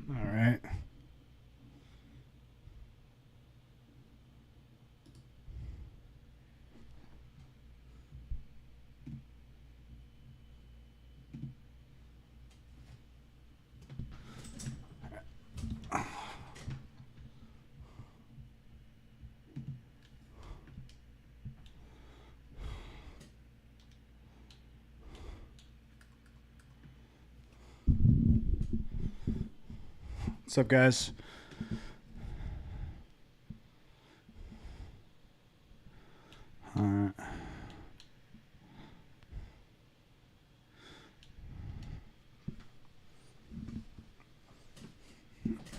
All right. What's up, guys? All right.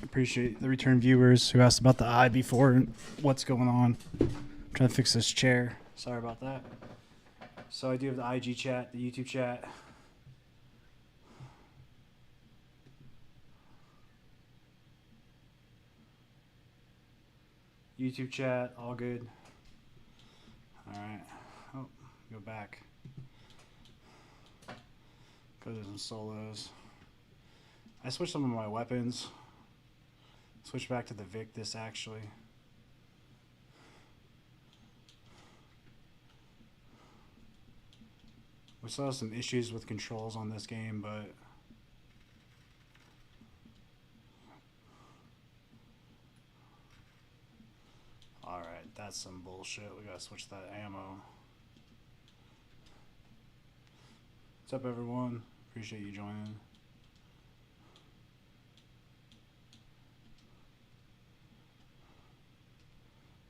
Appreciate the return viewers who asked about the eye before and what's going on. Trying to fix this chair. Sorry about that. So I do have the IG chat, the YouTube chat. YouTube chat, all good. All right. Oh, go back. Go to some solos. I switched some of my weapons. Switch back to the Victus actually. We still have some issues with controls on this game, but alright, that's some bullshit. We gotta switch that ammo. What's up, everyone? Appreciate you joining.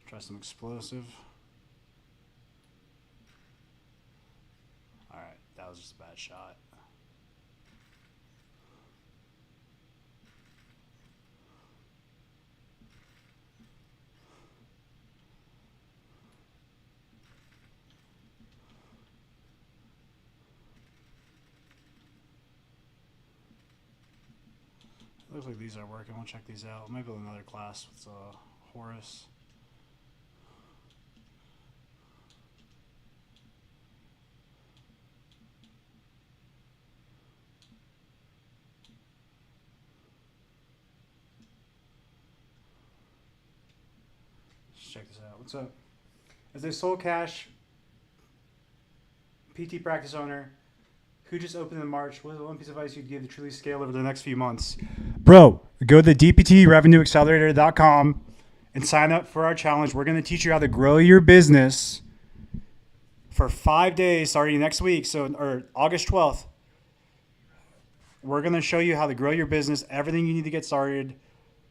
Try some explosive. Alright, that was just a bad shot. Looks like these are working. We'll check these out. Maybe another class with Horus. Let's check this out. What's up? As a Soul Cash PT practice owner who just opened in March, what is the one piece of advice you'd give to truly scale over the next few months? Bro, go to dptrevenueaccelerator.com and sign up for our challenge. We're going to teach you how to grow your business for 5 days starting next week, or August 12th. We're going to show you how to grow your business, everything you need to get started.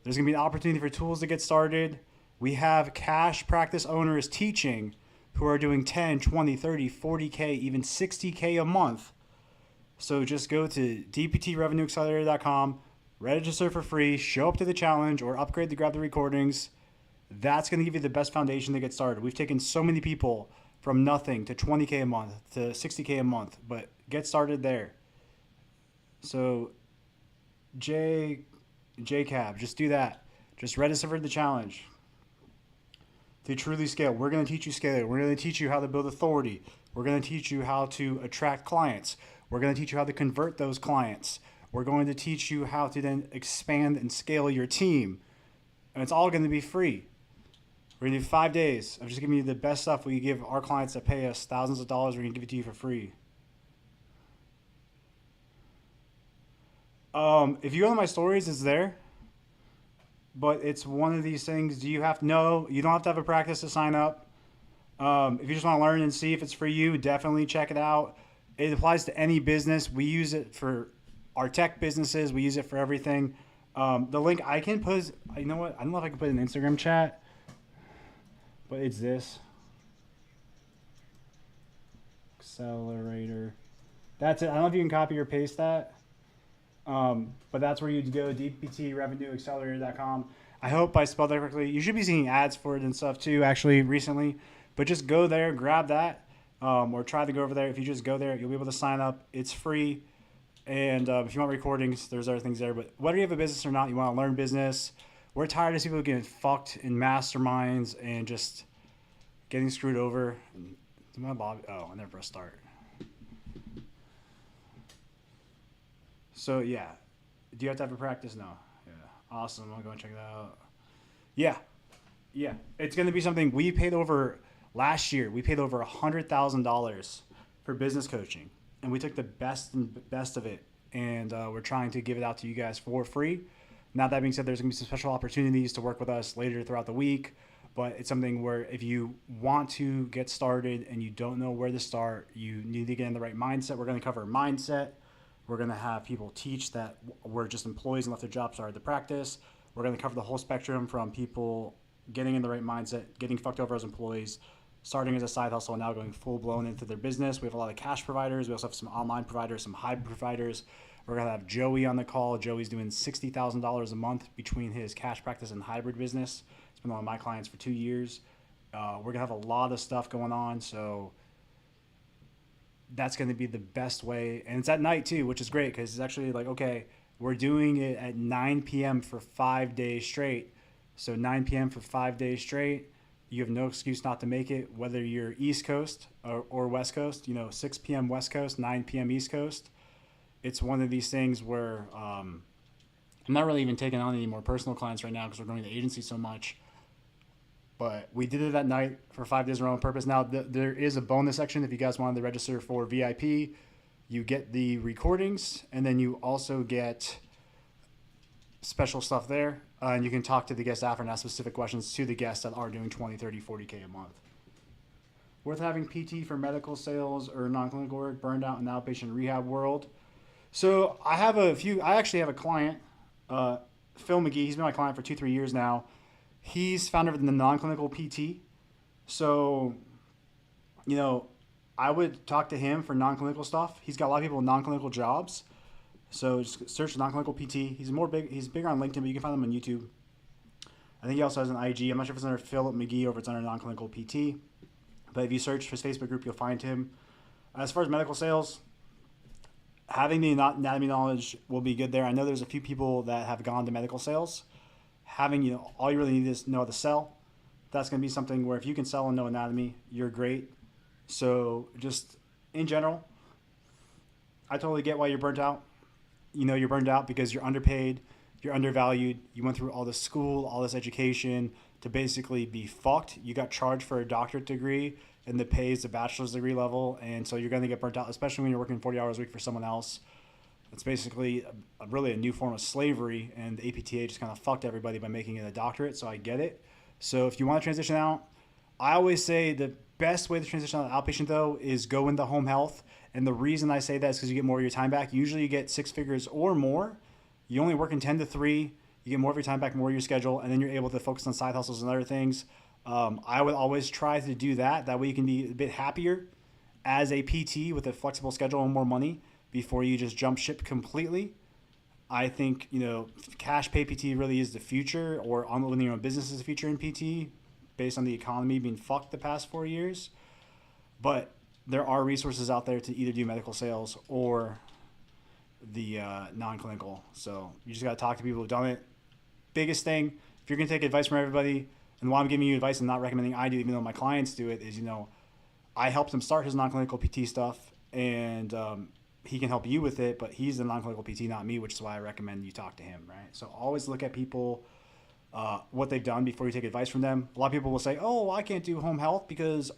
There's going to be an opportunity for tools to get started. We have cash practice owners teaching who are doing 10, 20, 30, 40K, even 60K a month. So just go to dptrevenueaccelerator.com, register for free, show up to the challenge, or upgrade to grab the recordings. That's going to give you the best foundation to get started. We've taken so many people from nothing to 20K a month to 60K a month, but get started there. So JCAB, just do that. Just register for the challenge. To truly scale, we're going to teach you scale. We're going to teach you how to build authority. We're going to teach you how to attract clients. We're going to teach you how to convert those clients. We're going to teach you how to then expand and scale your team. And it's all going to be free. We're going to do 5 days of just giving you the best stuff we give our clients that pay us thousands of dollars. We're going to give it to you for free. If you go to my stories, it's there. But it's one of these things. Do you have to know? You don't have to have a practice to sign up. If you just want to learn and see if it's for you, definitely check it out. It applies to any business. We use it for our tech businesses. We use it for everything. The link I can put, you know what? I don't know if I can put it in Instagram chat, but it's this. Accelerator. That's it. I don't know if you can copy or paste that. But that's where you'd go, dptrevenueaccelerator.com. I hope I spelled that correctly. You should be seeing ads for it and stuff too, actually, recently. But just go there, grab that, or try to go over there. If you just go there, you'll be able to sign up. It's free. And if you want recordings, there's other things there. But whether you have a business or not, you want to learn business. We're tired of people getting fucked in masterminds and just getting screwed over. My Bob, I never pressed start. So yeah, do you have to have a practice? No. Yeah. Awesome. I'll go and check that out. Yeah. Yeah. It's going to be something we paid over last year. We paid over $100,000 for business coaching, and we took the best of it, and we're trying to give it out to you guys for free. Now, that being said, there's going to be some special opportunities to work with us later throughout the week, but it's something where if you want to get started and you don't know where to start, you need to get in the right mindset. We're going to cover mindset. We're going to have people teach that we're just employees and left their jobs started to practice. We're going to cover the whole spectrum from people getting in the right mindset, getting fucked over as employees, starting as a side hustle, and now going full blown into their business. We have a lot of cash providers. We also have some online providers, some hybrid providers. We're going to have Joey on the call. Joey's doing $60,000 a month between his cash practice and hybrid business. It's been one of my clients for 2 years. We're going to have a lot of stuff going on. So that's going to be the best way. And it's at night too, which is great because it's actually like, okay, we're doing it at 9 p.m. for 5 days straight. So 9 p.m. for 5 days straight. You have no excuse not to make it, whether you're East Coast or West Coast, 6 p.m. West Coast, 9 p.m. East Coast. It's one of these things where I'm not really even taking on any more personal clients right now because we're going to the agency so much. But we did it at night for 5 days in a row on purpose. Now, there is a bonus section if you guys wanted to register for VIP. You get the recordings, and then you also get special stuff there. And you can talk to the guests after and ask specific questions to the guests that are doing 20, 30, 40K a month. Worth having PT for medical sales or non-clinical work, burned out in the outpatient rehab world. So I actually have a client, Phil McGee. He's been my client for 2-3 years now. He's founder of the non-clinical PT. So, I would talk to him for non-clinical stuff. He's got a lot of people with non-clinical jobs. So just search non-clinical PT. He's bigger on LinkedIn, but you can find him on YouTube. I think he also has an IG. I'm not sure if it's under Philip McGee or if it's under non-clinical PT. But if you search his Facebook group, you'll find him. As far as medical sales, having the anatomy knowledge will be good there. I know there's a few people that have gone to medical sales. Having, all you really need is know how to sell. That's going to be something where if you can sell and know anatomy, you're great. So just in general, I totally get why you're burnt out. You're burned out because you're underpaid, you're undervalued. You went through all this school, all this education to basically be fucked. You got charged for a doctorate degree and the pay is a bachelor's degree level. And so you're going to get burnt out, especially when you're working 40 hours a week for someone else. It's basically really a new form of slavery, and the APTA just kind of fucked everybody by making it a doctorate, so I get it. So if you want to transition out, I always say the best way to transition out to outpatient, though, is go into home health. And the reason I say that is because you get more of your time back. Usually you get 6 figures or more. You only work in 10 to 3. You get more of your time back, more of your schedule, and then you're able to focus on side hustles and other things. I would always try to do that. That way you can be a bit happier as a PT with a flexible schedule and more money before you just jump ship completely. I think, cash pay PT really is the future, or owning your own business is the future in PT based on the economy being fucked the past 4 years. But there are resources out there to either do medical sales or the non-clinical. So you just got to talk to people who've done it. Biggest thing, if you're going to take advice from everybody, and why I'm giving you advice and not recommending I do, even though my clients do it, is, I helped him start his non-clinical PT stuff, and he can help you with it, but he's the non-clinical PT, not me, which is why I recommend you talk to him, right? So always look at people, what they've done before you take advice from them. A lot of people will say, oh, I can't do home health because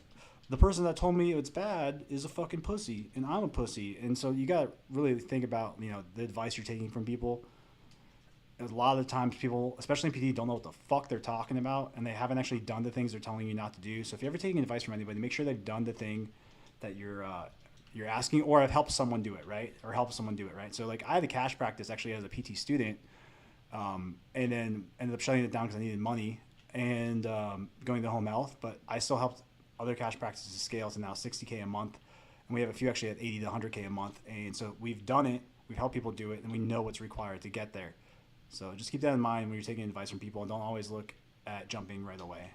the person that told me it's bad is a fucking pussy, and I'm a pussy. And so you got to really think about, the advice you're taking from people. A lot of the times people, especially in PT, don't know what the fuck they're talking about, and they haven't actually done the things they're telling you not to do. So if you're ever taking advice from anybody, make sure they've done the thing that you're asking, or have helped someone do it, right? So like I had a cash practice actually as a PT student, and then ended up shutting it down because I needed money and going to home health. But I still helped other cash practices scale to now $60K a month, and we have a few actually at $80 to $100K a month. And so we've done it, we've helped people do it, and we know what's required to get there. So just keep that in mind when you're taking advice from people, and don't always look at jumping right away.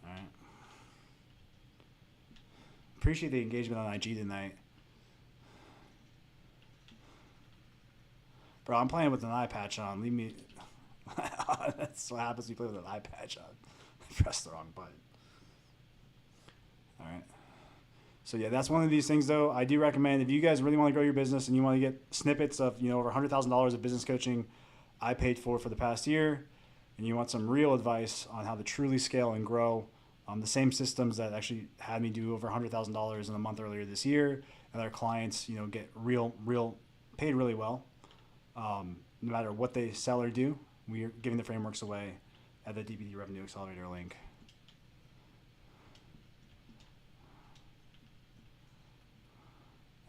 All right. Appreciate the engagement on IG tonight. Bro, I'm playing with an eye patch on. Leave me. That's what happens when you play with an eye patch on. I pressed the wrong button. All right. So yeah, that's one of these things though. I do recommend if you guys really want to grow your business and you want to get snippets of, over $100,000 of business coaching, I paid for the past year, and you want some real advice on how to truly scale and grow, the same systems that actually had me do over $100,000 in a month earlier this year, and our clients, get real paid really well, no matter what they sell or do. We are giving the frameworks away at the DPT Revenue Accelerator link.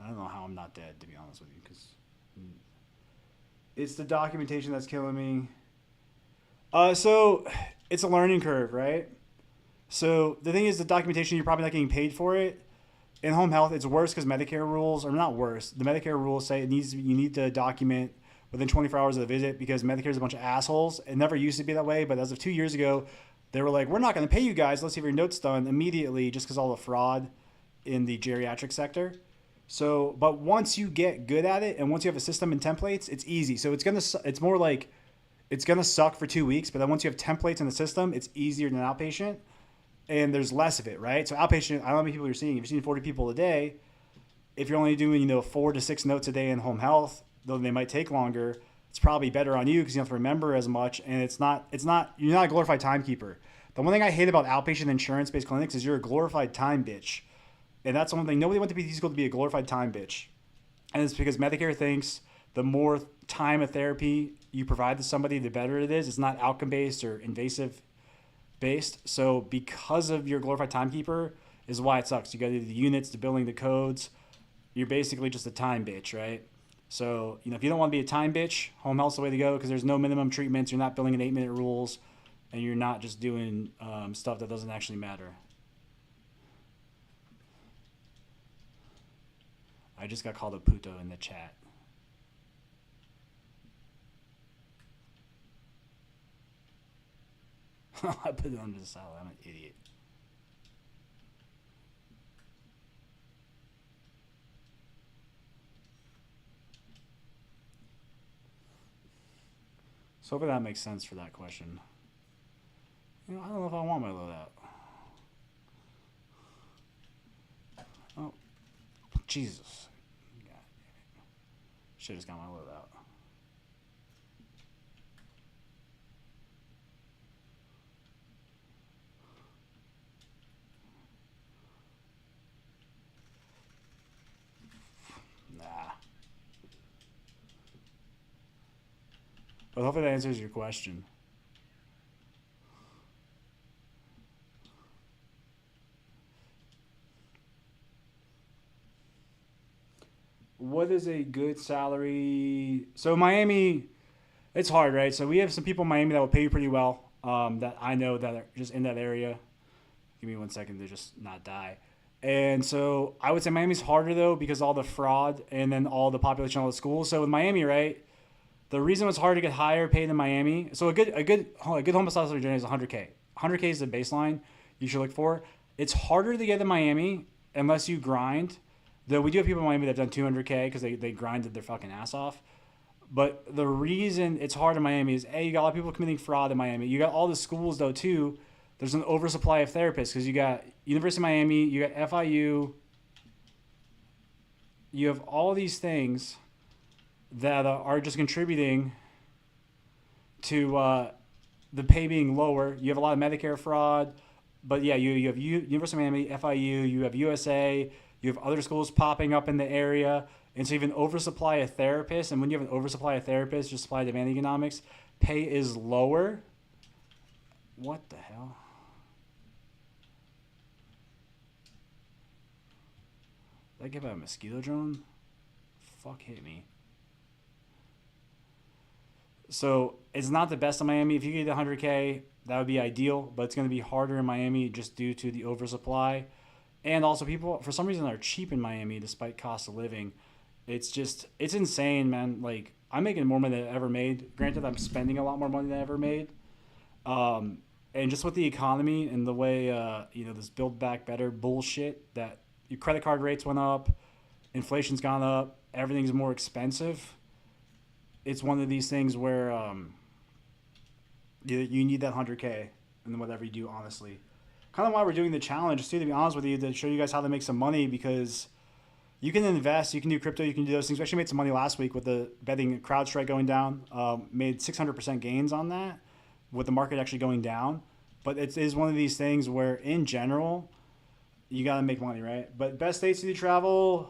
I don't know how I'm not dead, to be honest with you, because it's the documentation that's killing me. So it's a learning curve, right? So the thing is, the documentation, you're probably not getting paid for it. In home health, it's worse because Medicare rules, or not worse. The Medicare rules say you need to document within 24 hours of the visit because Medicare is a bunch of assholes. It never used to be that way, but as of 2 years ago, they were like, we're not going to pay you guys. Let's see if your note's done immediately, just because all the fraud in the geriatric sector. So, but once you get good at it and once you have a system and templates, it's easy. So it's more like it's going to suck for 2 weeks, but then once you have templates in the system, it's easier than outpatient. And there's less of it, right? So outpatient, I don't know how many people you're seeing. If you're seeing 40 people a day, if you're only doing, 4 to 6 notes a day in home health, though they might take longer, it's probably better on you because you don't have to remember as much. And you're not a glorified timekeeper. The one thing I hate about outpatient insurance-based clinics is you're a glorified time bitch. And that's the one thing. Nobody went to PT school to be a glorified time bitch. And it's because Medicare thinks the more time of therapy you provide to somebody, the better it is. It's not outcome-based or invasive based. So because of your glorified timekeeper is why it sucks. You got to do the units, the billing, the codes. You're basically just a time bitch, right? So, if you don't want to be a time bitch, home health's the way to go because there's no minimum treatments. You're not billing in 8-minute rules, and you're not just doing stuff that doesn't actually matter. I just got called a puto in the chat. I put it under the salad. I'm an idiot. So hopefully that makes sense for that question. I don't know if I want my loadout. Oh, Jesus. God damn it. Should've just got my loadout. But hopefully that answers your question. What is a good salary? So Miami, it's hard, right? So we have some people in Miami that will pay you pretty well, that I know that are just in that area. Give me 1 second to just not die. And so I would say Miami's harder though because all the fraud and then all the population, all the schools. So with Miami, right? The reason it's hard to get higher paid in Miami, so a good home salary journey is 100K. 100K is the baseline you should look for. It's harder to get in Miami unless you grind. Though we do have people in Miami that have done 200K because they grinded their fucking ass off. But the reason it's hard in Miami is, A, you got a lot of people committing fraud in Miami. You got all the schools, though, too. There's an oversupply of therapists because you got University of Miami, you got FIU. You have all these things that are just contributing to the pay being lower. You have a lot of Medicare fraud, but yeah, you have University of Miami, FIU, you have USA, you have other schools popping up in the area, and so you have an oversupply of therapists, and when you have an oversupply of therapists, just supply demand economics, pay is lower. What the hell? Did I give out a mosquito drone? Fuck hit me. So it's not the best in Miami. If you get 100K, that would be ideal, but it's going to be harder in Miami just due to the oversupply. And also people, for some reason, are cheap in Miami despite cost of living. It's insane, man. Like, I'm making more money than I ever made. Granted, I'm spending a lot more money than I ever made. And just with the economy and the way, this Build Back Better bullshit that your credit card rates went up, inflation's gone up, everything's more expensive. It's one of these things where you need that 100K and then whatever you do, honestly. Kind of why we're doing the challenge, too, to be honest with you, to show you guys how to make some money because You can invest, you can do crypto, you can do those things. We actually made some money last week with the betting CrowdStrike going down. Made 600% gains on that with the market actually going down. But it is one of these things where, in general, you got to make money, right? But best states to do travel,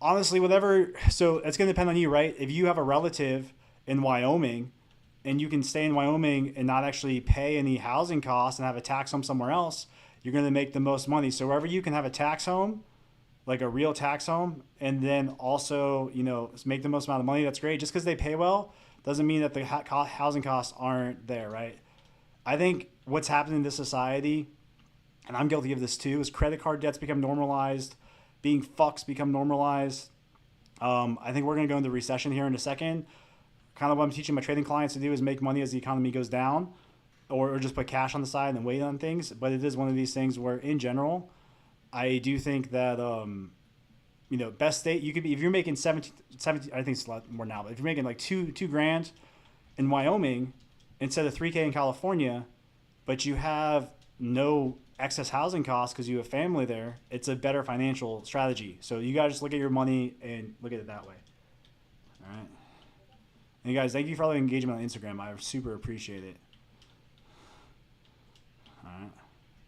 honestly, whatever. So it's going to depend on you, right? If you have a relative in Wyoming and you can stay in Wyoming and not actually pay any housing costs and have a tax home somewhere else, you're going to make the most money. So wherever you can have a tax home, like a real tax home, and then also, make the most amount of money, that's great. Just because they pay well doesn't mean that the housing costs aren't there, right? I think what's happened in this society, and I'm guilty of this too, is credit card debts become normalized, being fucks become normalized. I think we're going to go into recession here in a second. Kind of what I'm teaching my trading clients to do is make money as the economy goes down, or just put cash on the side and wait on things. But it is one of these things where, in general, I do think that, best state, you could be, if you're making 17, I think it's a lot more now, but if you're making like two grand in Wyoming instead of 3K in California, but you have no excess housing costs because you have family there, it's a better financial strategy. So you gotta just look at your money and look at it that way. All right. And you guys, thank you for all the engagement on Instagram. I super appreciate it. All right.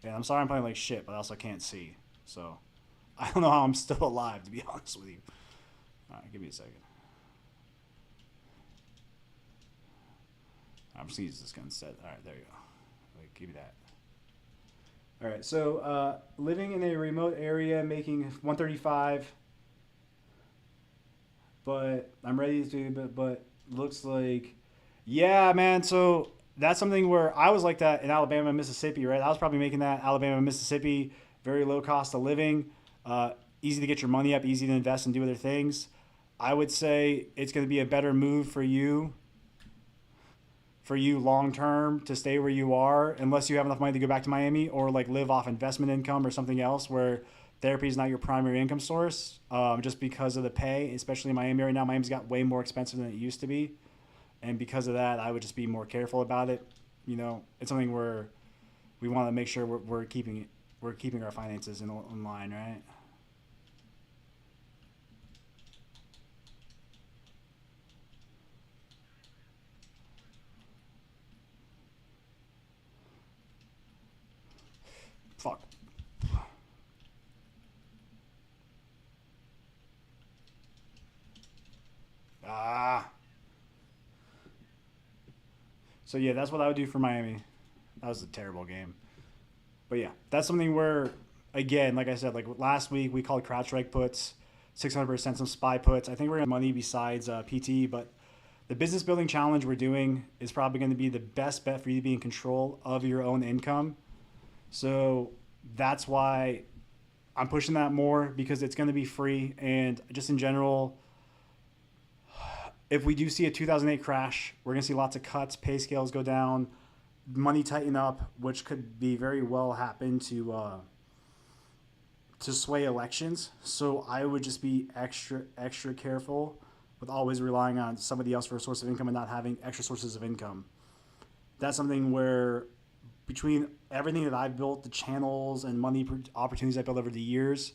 Yeah, I'm sorry I'm playing like shit, but I also can't see. So I don't know how I'm still alive, to be honest with you. All right, give me a second. I'm just going to use this gun instead. All right, there you go. Wait, give me that. All right, so living in a remote area, making 135, but I'm ready to, but looks like, yeah, man. So that's something where I was like that in Alabama, Mississippi, right? I was probably making that Alabama, Mississippi, very low cost of living, easy to get your money up, easy to invest and do other things. I would say it's going to be a better move for you long term to stay where you are, unless you have enough money to go back to Miami or like live off investment income or something else where therapy is not your primary income source, just because of the pay, especially in Miami right now. Miami's got way more expensive than it used to be. And because of that, I would just be more careful about it. It's something where we want to make sure we're keeping our finances in line, right? Fuck. Ah. So yeah, that's what I would do for Miami. That was a terrible game. But yeah, that's something where, again, like I said, like last week we called CrowdStrike puts, 600% some SPY puts. I think we're going to money besides PT, but the business building challenge we're doing is probably going to be the best bet for you to be in control of your own income. So that's why I'm pushing that more, because it's going to be free. And just in general, if we do see a 2008 crash, we're going to see lots of cuts, pay scales go down, money tighten up, which could be very well happen to sway elections. So I would just be extra careful with always relying on somebody else for a source of income and not having extra sources of income. That's something where, between everything that I've built, the channels and money opportunities I built over the years,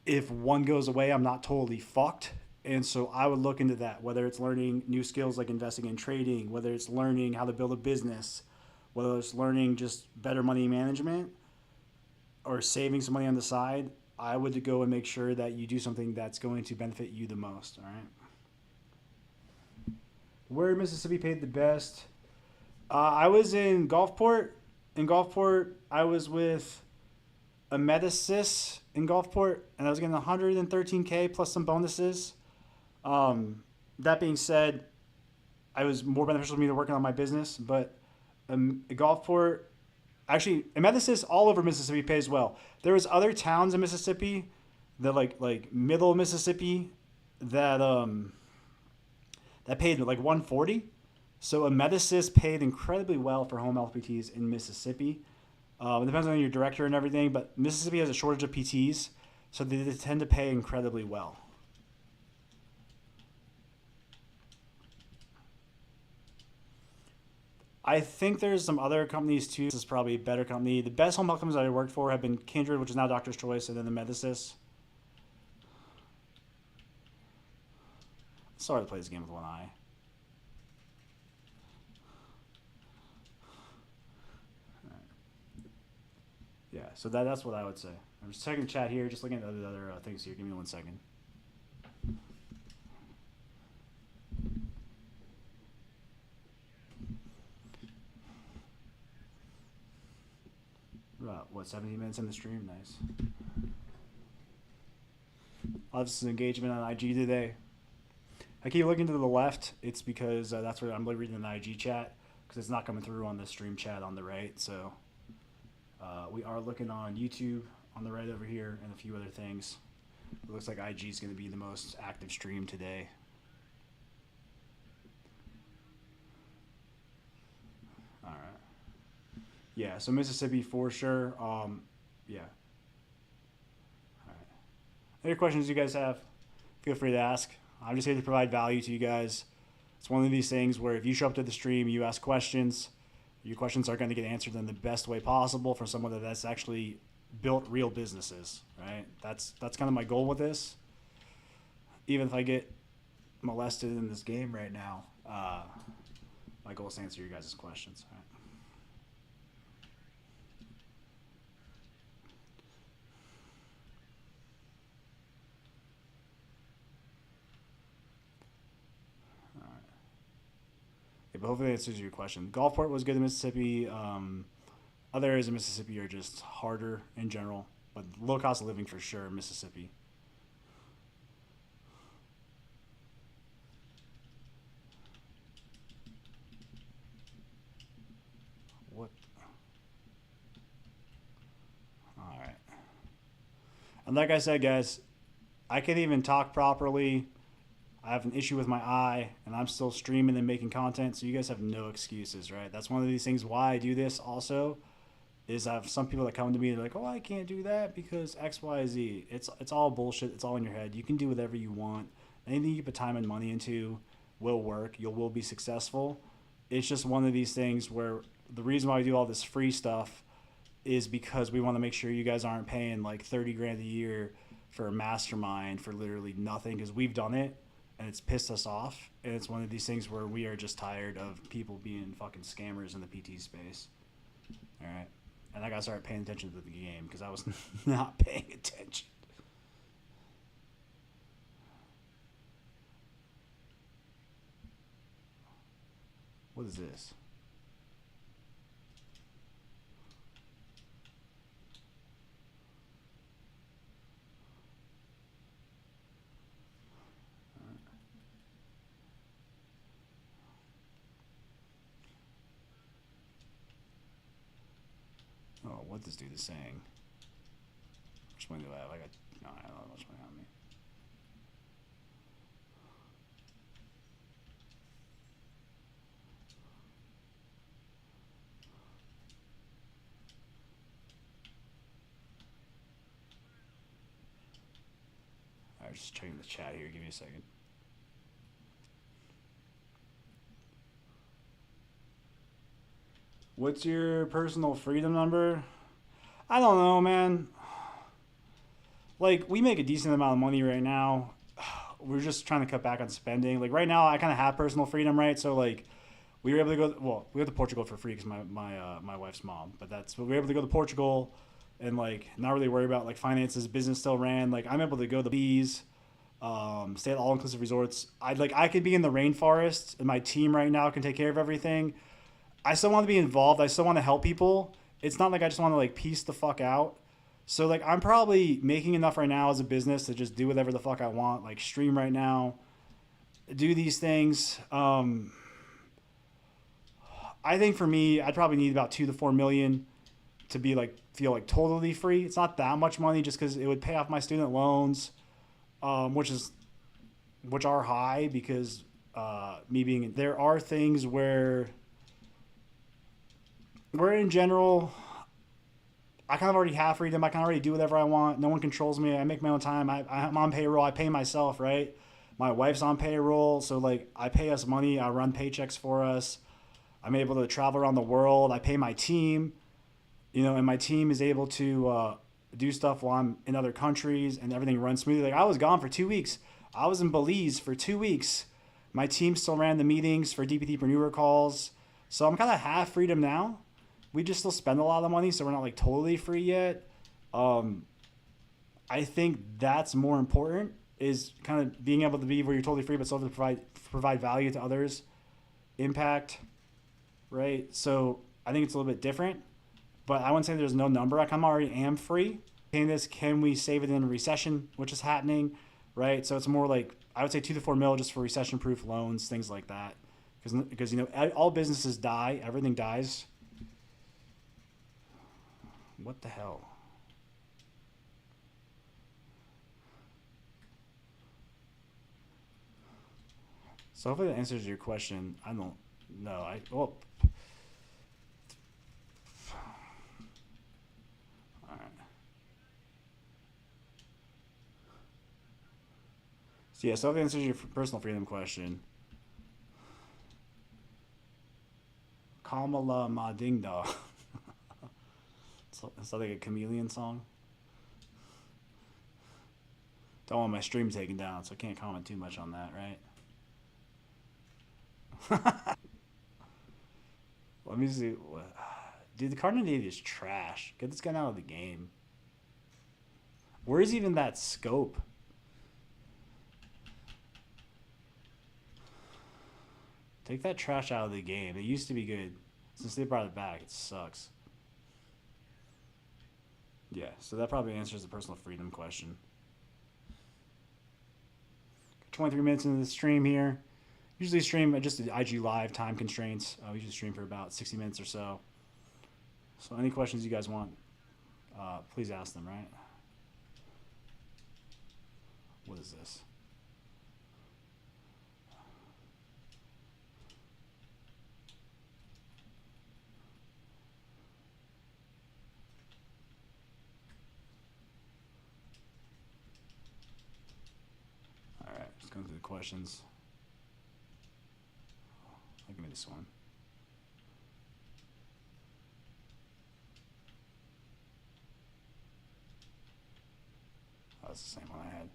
if one goes away, I'm not totally fucked. And so I would look into that, whether it's learning new skills like investing in trading, whether it's learning how to build a business, whether it's learning just better money management or saving some money on the side. I would go and make sure that you do something that's going to benefit you the most. All right. Where Mississippi paid the best? I was in Gulfport. In Gulfport, I was with a Medisys in Gulfport, and I was getting 113K plus some bonuses. That being said, I was more beneficial to me to working on my business, but Gulfport, actually, Medisys all over Mississippi pays well. There was other towns in Mississippi that like middle Mississippi that that paid like 140. So Medisys paid incredibly well for home health PTs in Mississippi. It depends on your director and everything, but Mississippi has a shortage of PTs, so they tend to pay incredibly well. I think there's some other companies too. This is probably a better company. The best home health companies I worked for have been Kindred, which is now Doctor's Choice, and then the Medisys. Sorry to play this game with one eye. Yeah, so that's what I would say. I'm just checking the chat here, just looking at the other things here. Give me 1 second. What, 17 minutes in the stream? Nice. Lots of engagement on IG today. I keep looking to the left. It's because that's where I'm reading the IG chat, because it's not coming through on the stream chat on the right. So we are looking on YouTube on the right over here and a few other things. It looks like IG is going to be the most active stream today. All right. Yeah, so Mississippi for sure. Yeah. All right. Any questions you guys have, feel free to ask. I'm just here to provide value to you guys. It's one of these things where if you show up to the stream, you ask questions, your questions are going to get answered in the best way possible from someone that's actually built real businesses, right? That's kind of my goal with this. Even if I get molested in this game right now, my goal is to answer your guys' questions. All right? But hopefully that answers your question. Gulfport was good in Mississippi. Other areas of Mississippi are just harder in general, but low cost of living for sure in Mississippi. What? All right. And like I said, guys, I can't even talk properly. I have an issue with my eye, and I'm still streaming and making content, so you guys have no excuses, right? That's one of these things why I do this also, is I have some people that come to me, they're like, oh, I can't do that because X, Y, Z. It's all bullshit. It's all in your head. You can do whatever you want. Anything you put time and money into will work. You will be successful. It's just one of these things where the reason why we do all this free stuff is because we want to make sure you guys aren't paying like 30 grand a year for a mastermind for literally nothing, because we've done it. And it's pissed us off. And it's one of these things where we are just tired of people being fucking scammers in the PT space. All right. And I got to start paying attention to the game because I was not paying attention. What is this? Oh, what this dude is saying. Which one do I have? I don't know which one on me. Alright, just checking the chat here. Give me a second. What's your personal freedom number? I don't know, man. Like, we make a decent amount of money right now. We're just trying to cut back on spending. Like, right now, I kind of have personal freedom, right? So, like, we were able to go. Well, we went to Portugal for free because my wife's mom. But we were able to go to Portugal and like not really worry about like finances. Business still ran. Like, I'm able to go to the bees, stay at all inclusive resorts. I could be in the rainforest, and my team right now can take care of everything. I still want to be involved. I still want to help people. It's not like I just want to like piece the fuck out. So like I'm probably making enough right now as a business to just do whatever the fuck I want. Like stream right now, do these things. I think for me, I'd probably need about 2 to 4 million to be like feel like totally free. It's not that much money just because it would pay off my student loans, which are high because there are things where in general, I kind of already have freedom. I can already do whatever I want. No one controls me. I make my own time. I'm on payroll. I pay myself, right? My wife's on payroll. So, like, I pay us money. I run paychecks for us. I'm able to travel around the world. I pay my team, and my team is able to do stuff while I'm in other countries and everything runs smoothly. Like, I was gone for 2 weeks. I was in Belize for 2 weeks. My team still ran the meetings for DPTpreneur calls. So I'm kind of half freedom now. We just still spend a lot of money, so we're not like totally free yet. Um, I think that's more important is kind of being able to be where you're totally free, but still to provide value to others, impact, right? So I think it's a little bit different, but I wouldn't say there's no number. Like I'm already am free. Saying this, can we save it in a recession, which is happening, right? So it's more like I would say 2 to 4 mil just for recession-proof loans, things like that, because you know all businesses die, everything dies. What the hell? So hopefully that answers your question. I don't know. Well, all right. So yeah, so if it answers your personal freedom question, Kamala Madingda. It's like a chameleon song. Don't want my stream taken down, so I can't comment too much on that, right? Let me see. Dude, the Cardinal is trash. Get this guy out of the game. Where is even that scope? Take that trash out of the game. It used to be good. Since they brought it back, it sucks. Yeah, so that probably answers the personal freedom question. 23 minutes into the stream here. Usually stream at just the IG Live time constraints. We usually stream for about 60 minutes or so. So any questions you guys want, please ask them, right? What is this? All right, just going through the questions. Give me this one. Oh, that's the same one I had.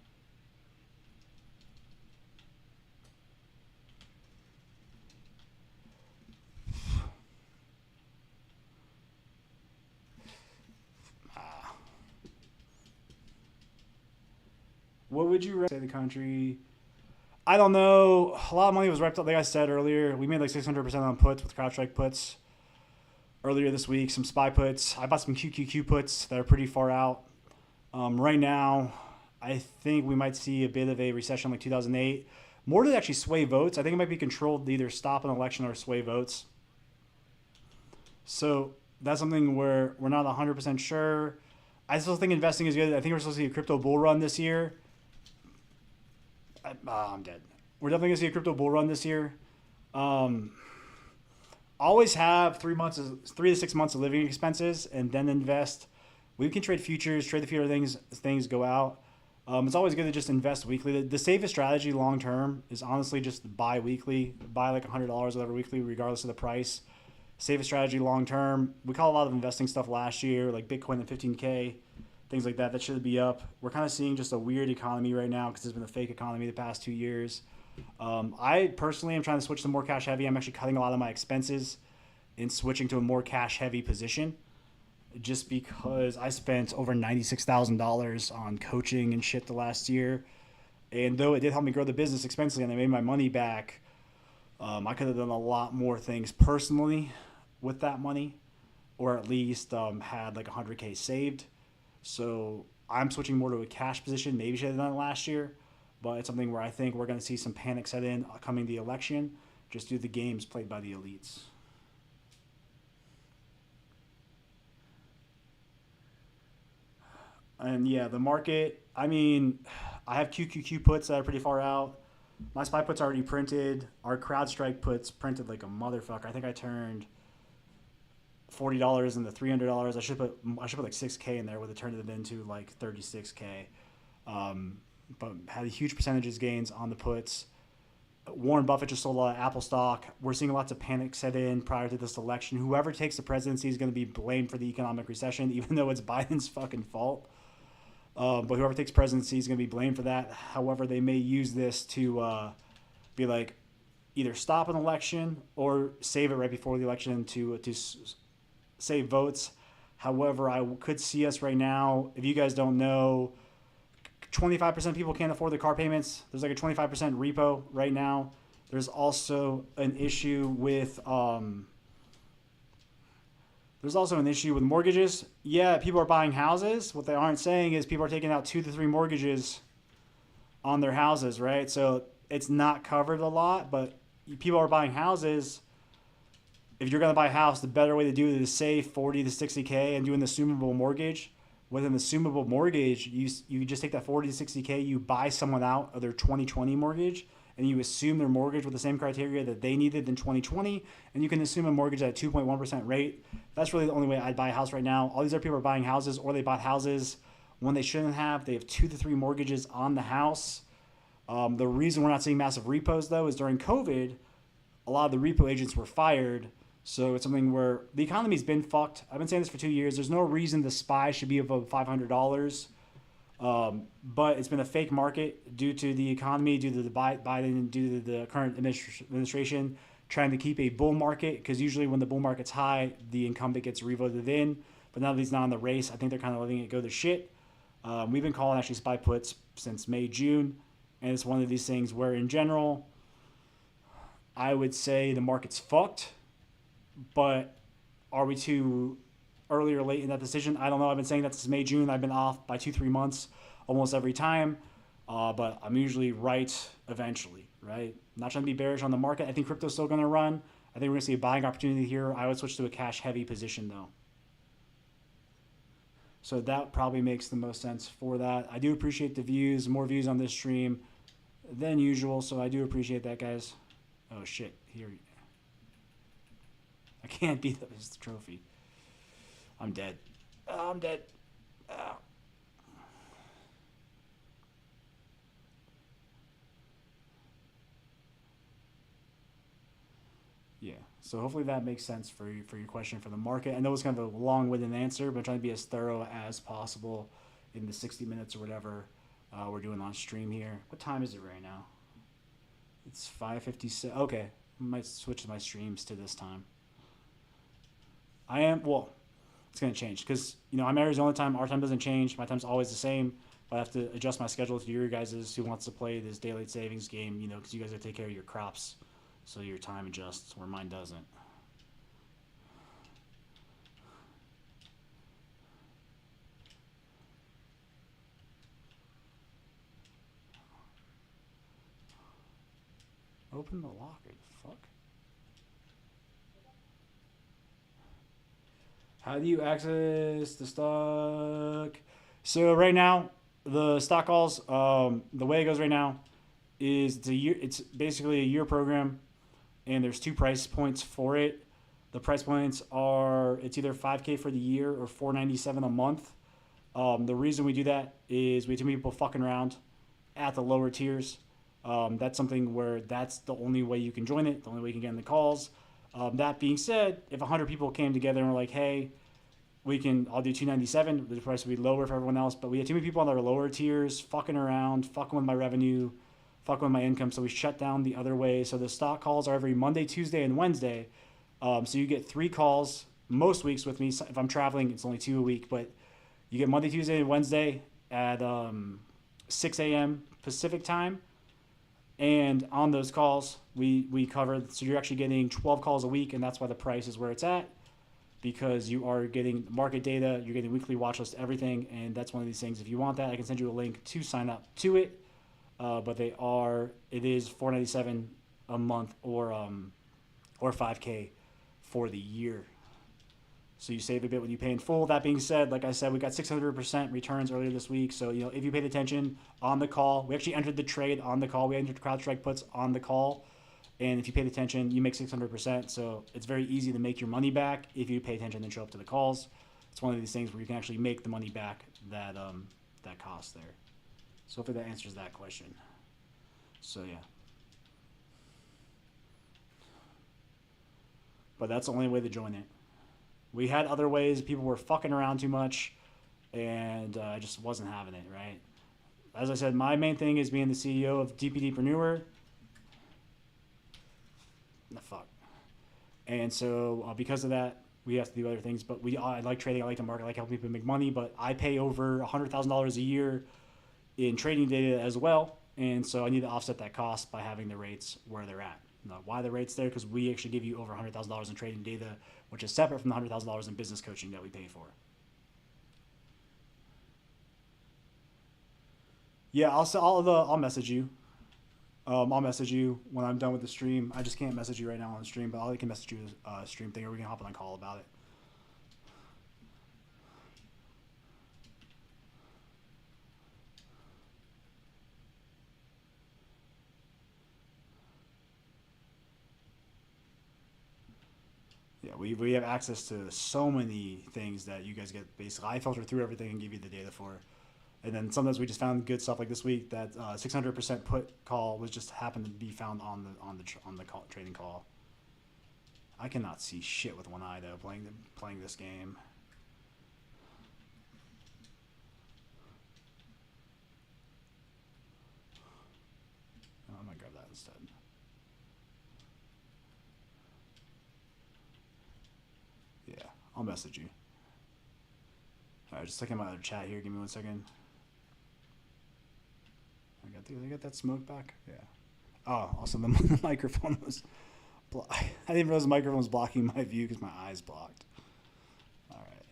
What would you say the country? I don't know. A lot of money was wiped out. Like I said earlier, we made like 600% on puts with CrowdStrike puts earlier this week. Some SPY puts. I bought some QQQ puts that are pretty far out. Right now, I think we might see a bit of a recession like 2008. More to actually sway votes. I think it might be controlled to either stop an election or sway votes. So that's something where we're not 100% sure. I still think investing is good. I think we're supposed to see a crypto bull run this year. I'm dead. We're definitely gonna see a crypto bull run this year. Always have 3 to 6 months of living expenses, and then invest. We can trade futures, trade the few things as things go out. It's always good to just invest weekly. The safest strategy long term is honestly just buy weekly, buy like $100 or whatever weekly, regardless of the price. Safest strategy long term. We call a lot of investing stuff last year, like Bitcoin at 15K. Things like that. That should be up. We're kind of seeing just a weird economy right now because there's been a fake economy the past 2 years. I personally am trying to switch to more cash heavy. I'm actually cutting a lot of my expenses and switching to a more cash heavy position just because I spent over $96,000 on coaching and shit the last year. And though it did help me grow the business expensively and I made my money back, I could have done a lot more things personally with that money, or at least had like 100K saved. So I'm switching more to a cash position. Maybe should have done it last year, but it's something where I think we're going to see some panic set in coming the election, just due to the games played by the elites. And yeah, the market, I mean, I have QQQ puts that are pretty far out. My SPY puts already printed. Our CrowdStrike puts printed like a motherfucker. I think I turned $40 into $300. I should put like 6K in there, would have turned it into like 36K. But had huge percentages gains on the puts. Warren Buffett just sold a lot of Apple stock. We're seeing lots of panic set in prior to this election. Whoever takes the presidency is going to be blamed for the economic recession, even though it's Biden's fucking fault. But whoever takes presidency is going to be blamed for that. However, they may use this to be like either stop an election or save it right before the election to save votes. However, I could see us right now. If you guys don't know, 25% of people can't afford the car payments. There's like a 25% repo right now. There's also an issue with mortgages. Yeah, people are buying houses. What they aren't saying is people are taking out 2 to 3 mortgages on their houses, right? So it's not covered a lot, but people are buying houses. If you're going to buy a house, the better way to do it is save 40 to 60K and do an assumable mortgage. With an assumable mortgage, you just take that 40 to 60K, you buy someone out of their 2020 mortgage, and you assume their mortgage with the same criteria that they needed in 2020, and you can assume a mortgage at a 2.1% rate. That's really the only way I'd buy a house right now. All these other people are buying houses, or they bought houses when they shouldn't have. They have 2 to 3 mortgages on the house. The reason we're not seeing massive repos, though, is during COVID, a lot of the repo agents were fired. So it's something where the economy's been fucked. I've been saying this for 2 years. There's no reason the SPY should be above $500. But it's been a fake market due to the economy, due to the Biden, due to the current administration trying to keep a bull market. Because usually when the bull market's high, the incumbent gets revoted in. But now that he's not in the race, I think they're kind of letting it go to shit. We've been calling actually SPY puts since May, June. And it's one of these things where in general, I would say the market's fucked. But are we too early or late in that decision? I don't know. I've been saying that since May, June. I've been off by 2-3 months almost every time. But I'm usually right eventually, right? I'm not trying to be bearish on the market. I think crypto's still going to run. I think we're going to see a buying opportunity here. I would switch to a cash-heavy position, though. So that probably makes the most sense for that. I do appreciate the views, more views on this stream than usual. So I do appreciate that, guys. Oh, shit. Here. I can't beat this trophy. I'm dead. Oh, I'm dead. Oh. Yeah. So hopefully that makes sense for your question for the market. I know it's kind of a long-winded answer, but I'm trying to be as thorough as possible in the 60 minutes or whatever we're doing on stream here. What time is it right now? It's 5:56. Okay. I might switch my streams to this time. It's going to change because, I'm Arizona time. Our time doesn't change. My time's always the same. But I have to adjust my schedule to your guys' who wants to play this daylight savings game, because you guys got to take care of your crops. So your time adjusts where mine doesn't. Open the locker. Fuck. How do you access the stock? So right now, the stock calls, the way it goes right now is it's basically a year program, and there's 2 price points for it. The price points are it's either 5K for the year or $497 a month. The reason we do that is we have too many people fucking around at the lower tiers. That's something where that's the only way you can join it, the only way you can get in the calls. That being said, if 100 people came together and were like, hey, I'll do 297, the price would be lower for everyone else, but we had too many people on our lower tiers fucking around, fucking with my revenue, fucking with my income, so we shut down the other way. So the stock calls are every Monday, Tuesday, and Wednesday. So you get 3 calls most weeks with me. If I'm traveling, it's only 2 a week, but you get Monday, Tuesday, and Wednesday at 6 a.m. Pacific time. And on those calls, we cover, so you're actually getting 12 calls a week, and that's why the price is where it's at, because you are getting market data, you're getting weekly watch list, everything, and that's one of these things. If you want that, I can send you a link to sign up to it, but it is $497 a month or 5K for the year. So you save a bit when you pay in full. That being said, like I said, we got 600% returns earlier this week. So, if you paid attention on the call, we actually entered the trade on the call. We entered CrowdStrike puts on the call. And if you paid attention, you make 600%. So it's very easy to make your money back if you pay attention and show up to the calls. It's one of these things where you can actually make the money back that costs there. So hopefully that answers that question. So, yeah. But that's the only way to join it. We had other ways. People were fucking around too much. and I just wasn't having it, right? As I said, my main thing is being the CEO of DPDpreneur. The fuck. And so because of that, we have to do other things. But I like trading. I like the market. I like helping people make money. But I pay over $100,000 a year in trading data as well. And so I need to offset that cost by having the rates where they're at. Now, why the rates there? Because we actually give you over $100,000 in trading data, which is separate from the $100,000 in business coaching that we pay for. Yeah, I'll message you. I'll message you when I'm done with the stream. I just can't message you right now on the stream, but I can message you a stream thing, or we can hop on a call about it. Yeah, we have access to so many things that you guys get. Basically, I filter through everything and give you the data for. And then sometimes we just found good stuff like this week that 600% put call was just happened to be found on the trading call. I cannot see shit with one eye though playing this game. Oh, I might grab that instead. Yeah, I'll message you. All right, just checking my other chat here. Give me 1 second. I got that smoke back. Yeah. Oh, also the microphone was. I didn't realize the microphone was blocking my view because my eyes blocked. All right.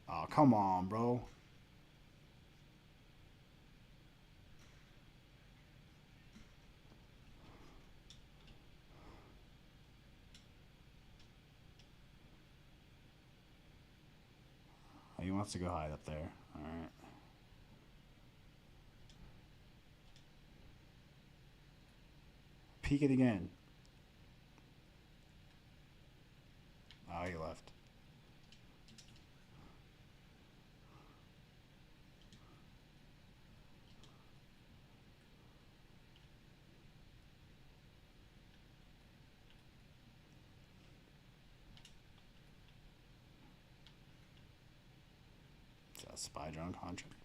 Oh, come on, bro. Oh, he wants to go hide up there. All right. Peek it again. Oh, he left. Is that a spy drone contract?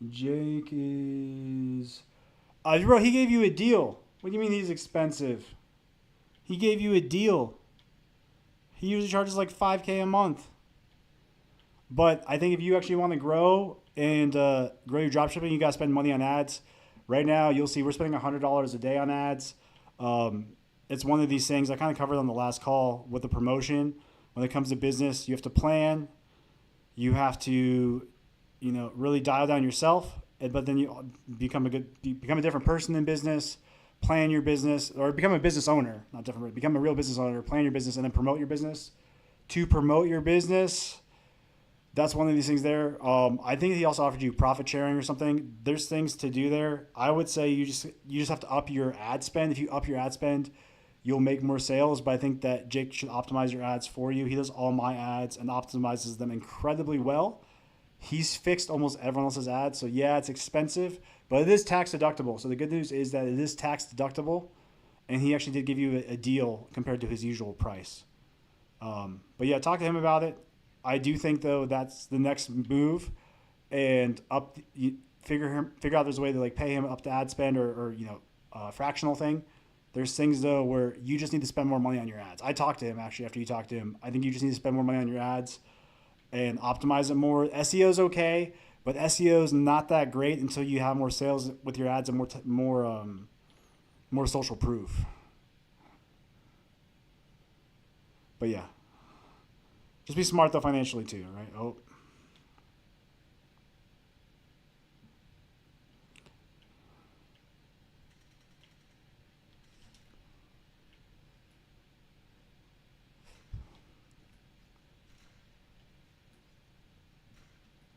Jake is. Bro, he gave you a deal. What do you mean he's expensive? He gave you a deal. He usually charges like $5K a month. But I think if you actually want to grow and grow your dropshipping, you got to spend money on ads. Right now, you'll see we're spending $100 a day on ads. It's one of these things I kind of covered on the last call with the promotion. When it comes to business, you have to plan. You have to, really dial down yourself. But then you become a different person in business. Plan your business, or become a business owner, not different. Become a real business owner. Plan your business, and then promote your business. To promote your business, that's one of these things there. I think he also offered you profit sharing or something. There's things to do there. I would say you just have to up your ad spend. If you up your ad spend, you'll make more sales. But I think that Jake should optimize your ads for you. He does all my ads and optimizes them incredibly well. He's fixed almost everyone else's ads. So yeah, it's expensive, but it is tax deductible. So the good news is that it is tax deductible, and he actually did give you a deal compared to his usual price. But yeah, talk to him about it. I do think though that's the next move, and figure out there's a way to like pay him up to ad spend or fractional thing. There's things though where you just need to spend more money on your ads. I talked to him actually after you talked to him. I think you just need to spend more money on your ads and optimize it more. SEO is okay, but SEO is not that great until you have more sales with your ads and more social proof. But yeah, just be smart though financially too, right? Oh,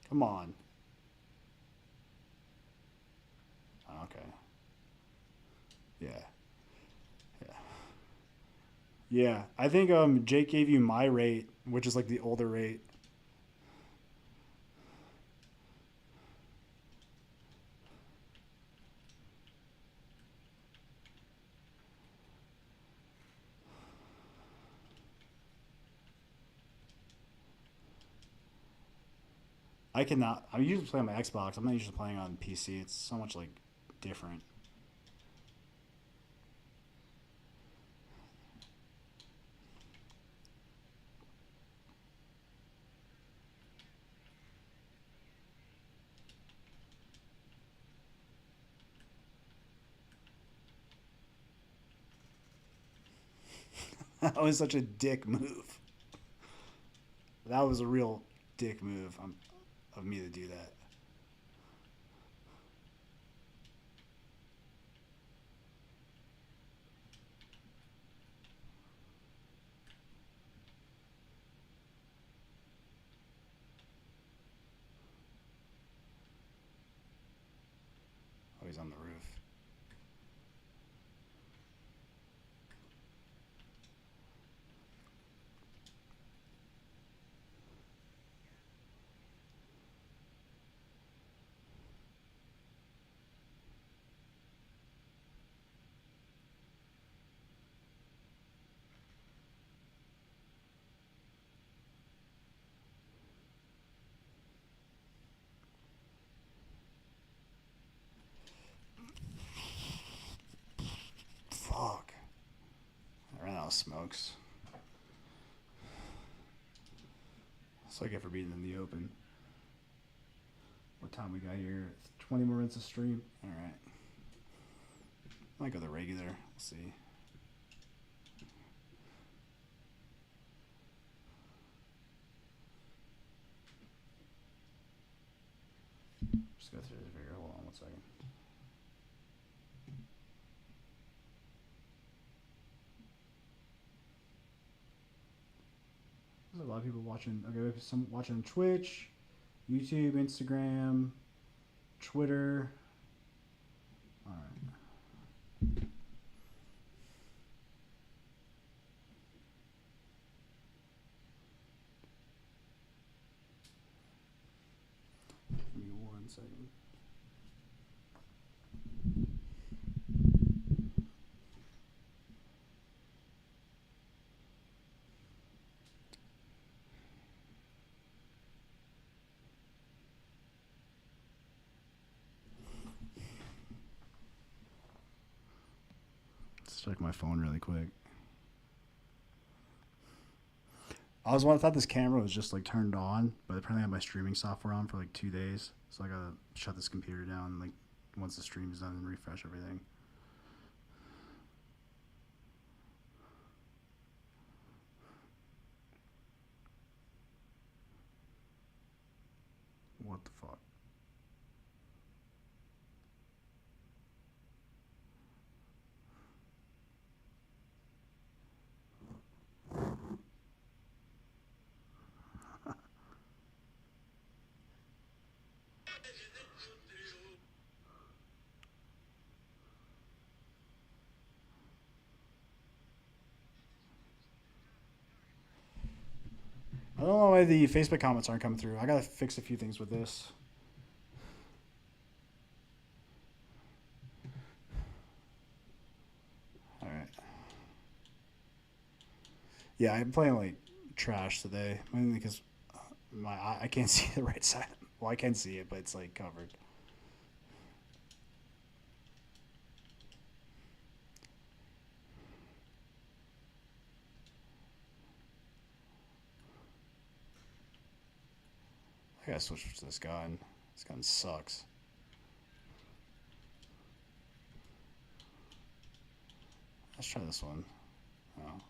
Come on. Okay. Yeah. Yeah. Yeah. I think Jake gave you my rate, which is like the older rate. I cannot. I usually play on my Xbox. I'm not usually playing on PC. It's so much like different. That was such a dick move. That was a real dick move of me to do that. Oh, he's on the roof. Fuck. I ran out of smokes. That's what I get for being in the open. What time we got here? 20 more minutes of stream. All right. Might go the regular. Let's see. Just go through this video. Hold on one second. There's a lot of people watching. Okay, some watching Twitch, YouTube, Instagram, Twitter. All right. Give me one second. Let's check my phone really quick. I thought this camera was just like turned on, but apparently I had my streaming software on for like 2 days. So I gotta shut this computer down like once the stream is done and refresh everything. What the fuck? I don't know why the Facebook comments aren't coming through. I gotta fix a few things with this. All right. Yeah, I'm playing like trash today, mainly because I can't see the right side. Well, I can see it, but it's like covered. I gotta switch to this gun. This gun sucks. Let's try this one. Oh.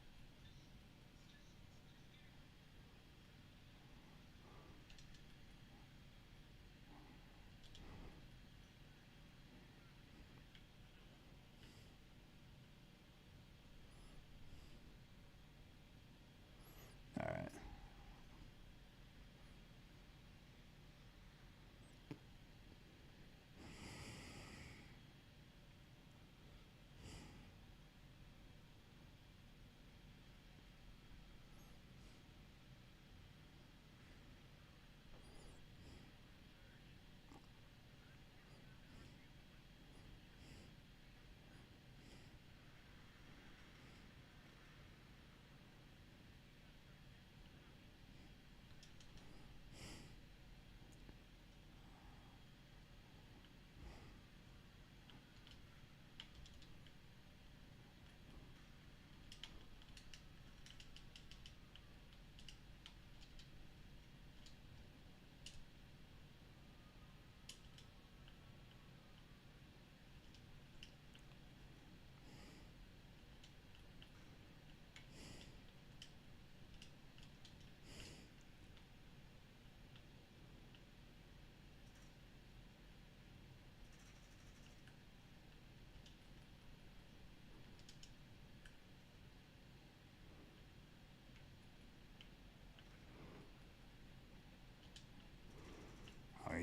All right.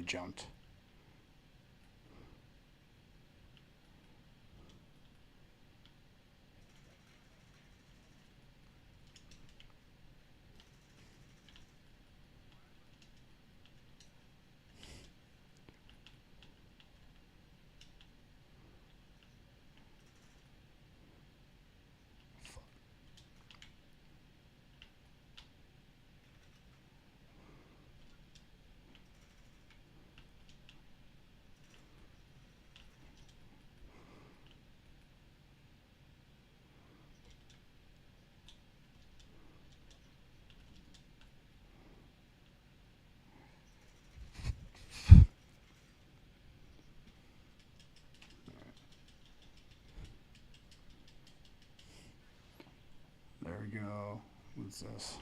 accidentally jumped. There we go. What's this?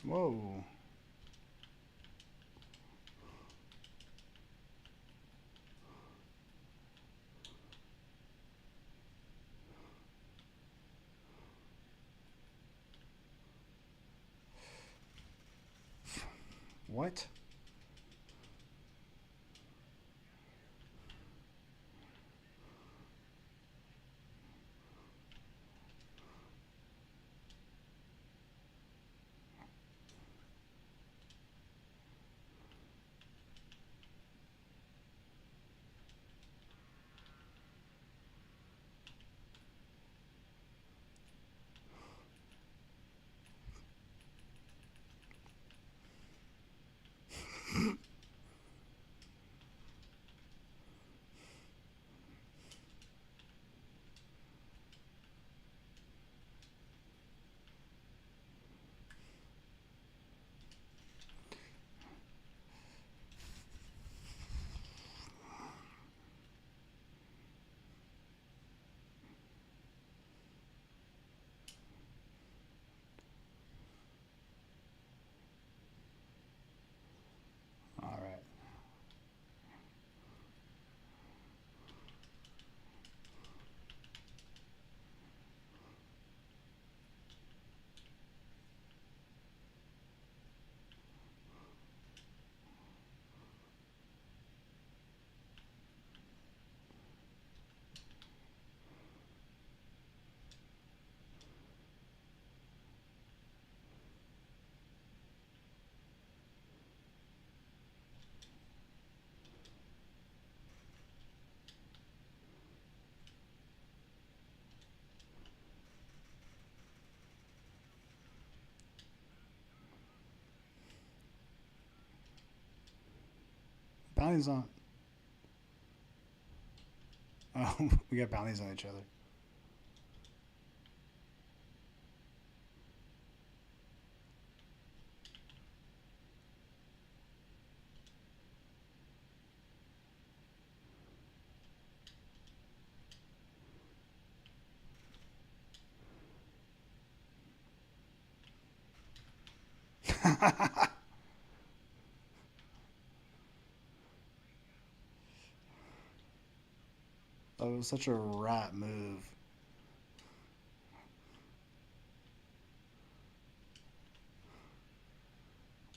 Whoa. What? All right. Bounties on. Oh, we got bounties on each other. That was such a rat move.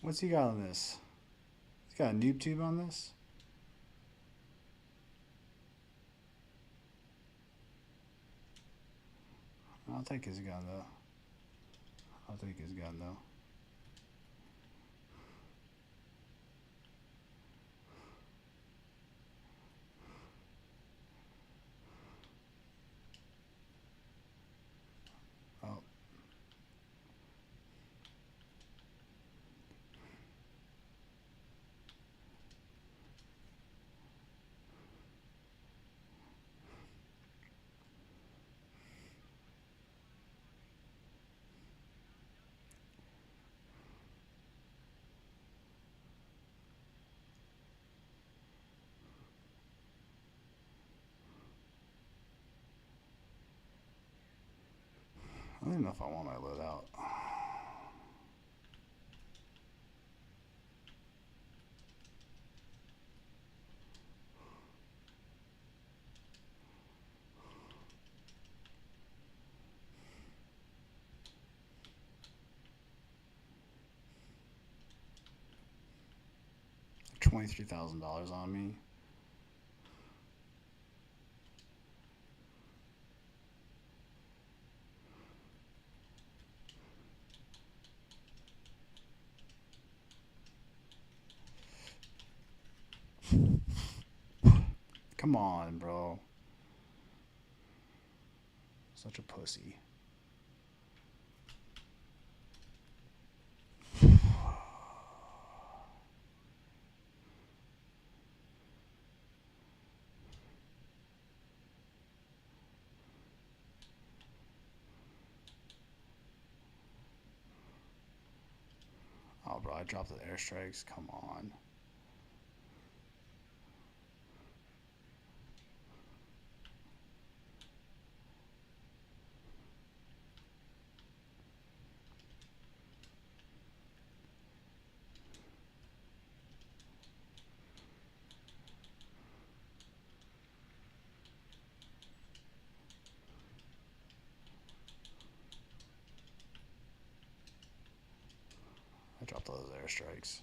What's he got on this? He's got a noob tube on this? I'll take his gun though. I'll take his gun though. Oh. I don't even know if I want my loadout. $23,000 on me. Come on, bro. Such a pussy. Oh, bro, I dropped the airstrikes. Come on. I dropped all those airstrikes.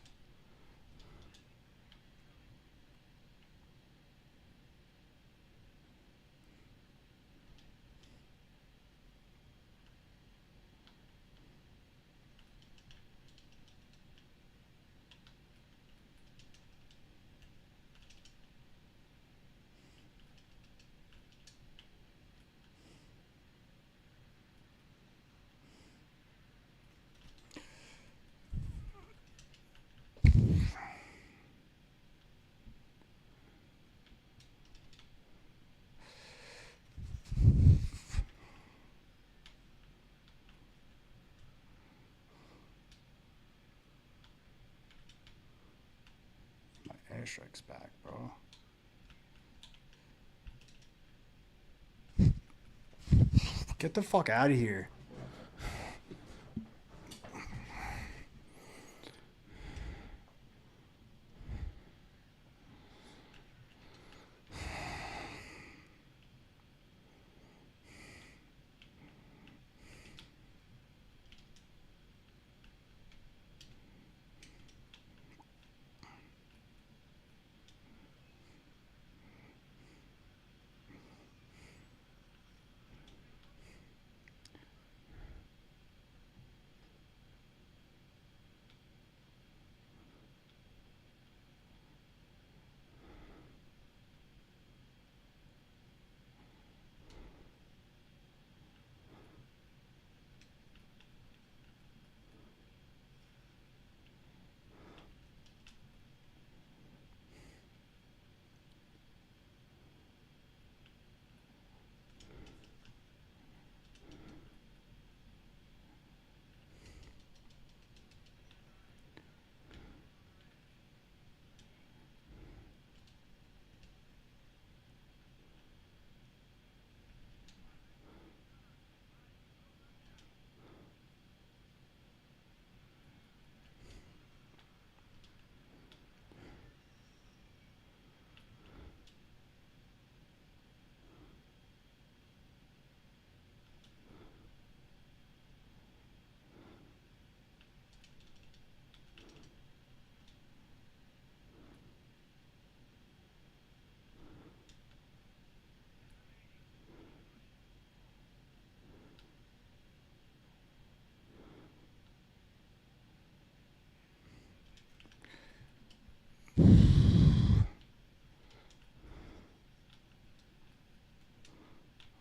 My airstrike's back, bro. Get the fuck out of here.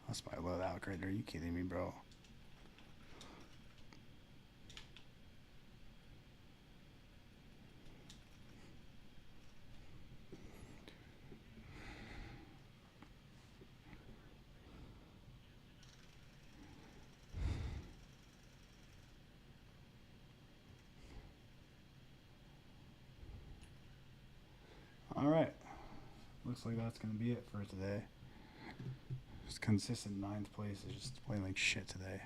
That's my loadout grid. Are you kidding me, bro? All right. Looks like that's going to be it for today. Just consistent ninth place is just playing like shit today.